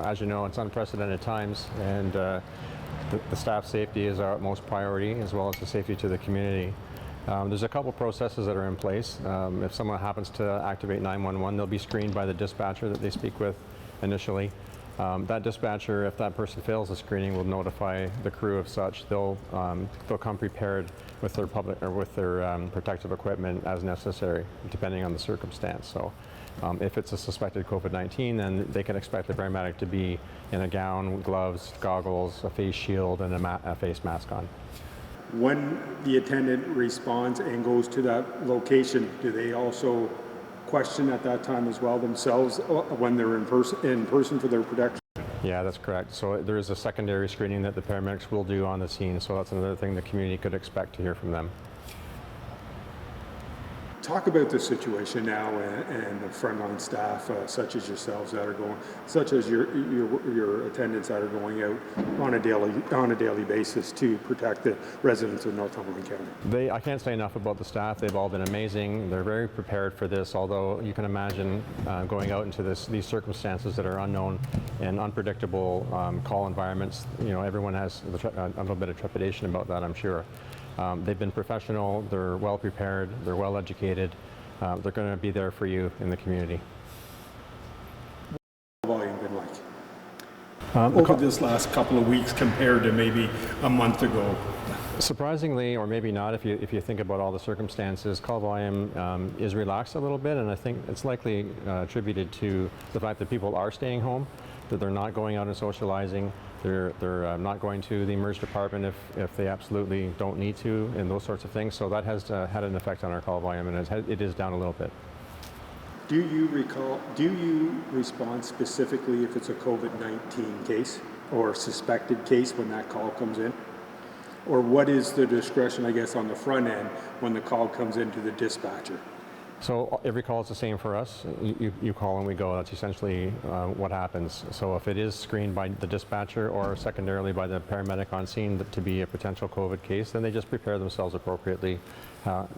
As you know, it's unprecedented times, and the staff safety is our utmost priority, as well as the safety to the community. There's a couple processes that are in place. If someone happens to activate 911, they'll be screened by the dispatcher that they speak with initially. That dispatcher, if that person fails the screening, will notify the crew of such. They'll come prepared with their protective equipment as necessary, depending on the circumstance. So, if it's a suspected COVID-19, then they can expect the paramedic to be in a gown, gloves, goggles, a face shield, and a face mask on. When the attendant responds and goes to that location, do they also question at that time as well themselves when they're in person for their protection? Yeah, that's correct. So there is a secondary screening that the paramedics will do on the scene, so that's another thing the community could expect to hear from them. Talk about the situation now and the frontline staff, such as yourselves that are going, such as your attendants that are going out on a daily basis to protect the residents of Northumberland County. I can't say enough about the staff. They've all been amazing. They're very prepared for this, although you can imagine going out into these circumstances that are unknown and unpredictable call environments. You know, everyone has a little bit of trepidation about that, I'm sure. They've been professional, they're well prepared, they're well educated, they're going to be there for you in the community. What have volume been like over this last couple of weeks compared to maybe a month ago? Surprisingly, or maybe not, if you think about all the circumstances, call volume is relaxed a little bit, and I think it's likely attributed to the fact that people are staying home, that they're not going out and socializing. They're not going to the emergency department if they absolutely don't need to, and those sorts of things. So that has had an effect on our call volume, and it is down a little bit. Do you respond specifically if it's a COVID-19 case or suspected case when that call comes in? Or what is the discretion, I guess, on the front end when the call comes into the dispatcher? So every call is the same for us. You call and we go. That's essentially what happens. So if it is screened by the dispatcher or secondarily by the paramedic on scene to be a potential COVID case, then they just prepare themselves appropriately,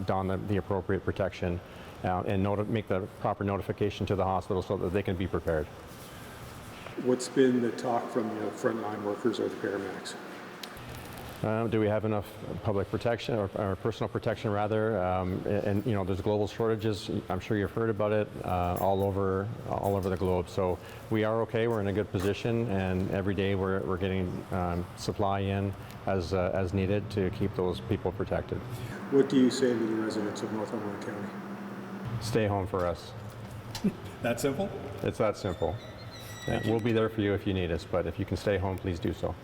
don the appropriate protection, and make the proper notification to the hospital so that they can be prepared. What's been the talk from the frontline workers or the paramedics? Do we have enough public protection or personal protection rather? And you know, there's global shortages. I'm sure you've heard about it all over the globe. So we are okay. We're in a good position, and every day we're getting supply in as needed to keep those people protected. What do you say to the residents of Northumberland County? Stay home for us. That simple? It's that simple. Yeah, we'll be there for you if you need us, but if you can stay home, please do so.